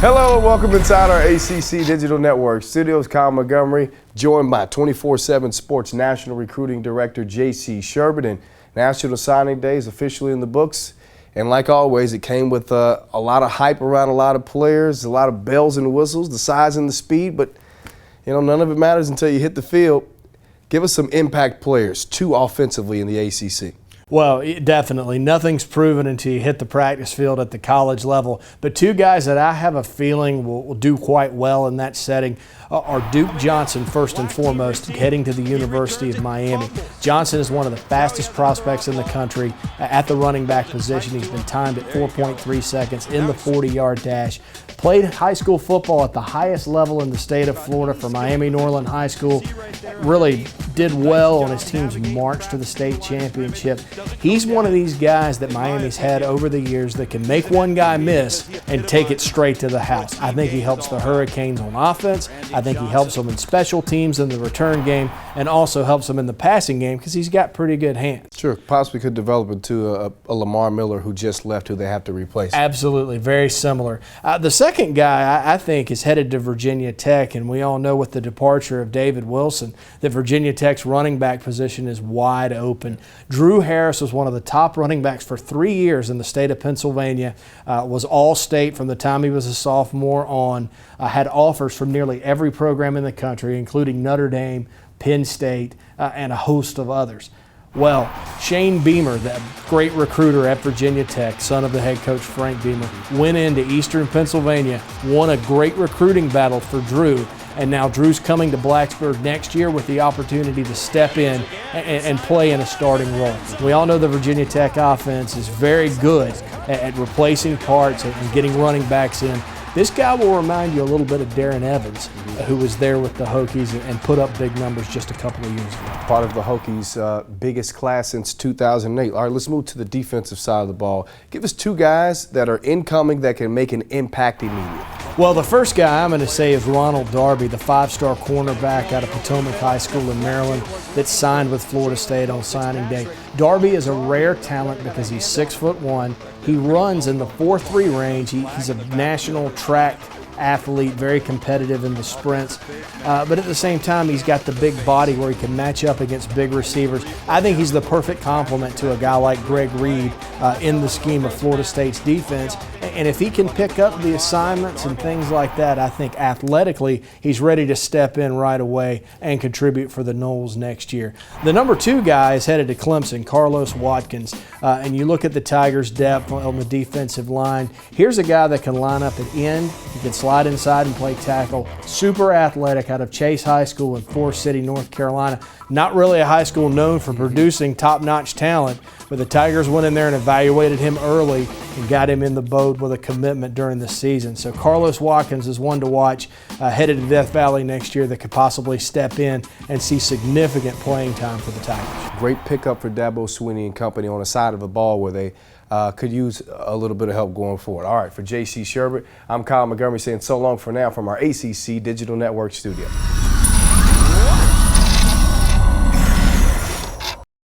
Hello and welcome inside our ACC Digital Network studios. Kyle Montgomery, joined by 24/7 Sports National Recruiting Director J.C. Shurburtt. And National Signing Day is officially in the books. And like always, it came with a lot of hype around a lot of players, a lot of bells and whistles, the size and the speed. But, you know, none of it matters until you hit the field. Give us some impact players, two offensively in the ACC. Well, definitely. Nothing's proven until you hit the practice field at the college level. But two guys that I have a feeling will do quite well in that setting are Duke Johnson, first and foremost, heading to the University of Miami. Johnson is one of the fastest prospects in the country at the running back position. He's been timed at 4.3 seconds in the 40-yard dash. Played high school football at the highest level in the state of Florida for Miami Norland High School. Really did well on his team's march to the state championship. He's one of these guys that Miami's had over the years that can make one guy miss and take it straight to the house. I think he helps the Hurricanes on offense. I think he helps them in special teams in the return game, and also helps them in the passing game because he's got pretty good hands. Sure, possibly could develop into a Lamar Miller who just left, who they have to replace. Absolutely, very similar. The second guy I think is headed to Virginia Tech, and we all know with the departure of David Wilson that Virginia Tech's running back position is wide open. Drew Harris was one of the top running backs for 3 years in the state of Pennsylvania, was all-state from the time he was a sophomore on, had offers from nearly every program in the country, including Notre Dame, Penn State, and a host of others. Well, Shane Beamer, that great recruiter at Virginia Tech, son of the head coach Frank Beamer, went into Eastern Pennsylvania, won a great recruiting battle for Drew, and now Drew's coming to Blacksburg next year with the opportunity to step in and play in a starting role. We all know the Virginia Tech offense is very good at replacing parts and getting running backs in. This guy will remind you a little bit of Darren Evans, who was there with the Hokies and put up big numbers just a couple of years ago. Part of the Hokies' biggest class since 2008. All right, let's move to the defensive side of the ball. Give us two guys that are incoming that can make an impact immediately. Well, the first guy I'm going to say is Ronald Darby, the five-star cornerback out of Potomac High School in Maryland that signed with Florida State on signing day. Darby is a rare talent because he's 6'1". He runs in the 4.3 range. He's a national track athlete, very competitive in the sprints, but at the same time he's got the big body where he can match up against big receivers. I think he's the perfect complement to a guy like Greg Reed in the scheme of Florida State's defense, and if he can pick up the assignments and things like that, I think athletically he's ready to step in right away and contribute for the Noles next year. The number two guy is headed to Clemson, Carlos Watkins, and you look at the Tigers' depth on the defensive line. Here's a guy that can line up at end, he can slide inside and play tackle, super athletic, out of Chase High School in Forest City, North Carolina. Not really a high school known for producing top-notch talent, but the Tigers went in there and evaluated him early and got him in the boat with a commitment during the season. So Carlos Watkins is one to watch, headed to Death Valley next year, that could possibly step in and see significant playing time for the Tigers. Great pickup for Dabo Swinney and company on the side of the ball where they could use a little bit of help going forward. All right, for J.C. Shurburtt, I'm Kyle Montgomery saying so long for now from our ACC Digital Network studio.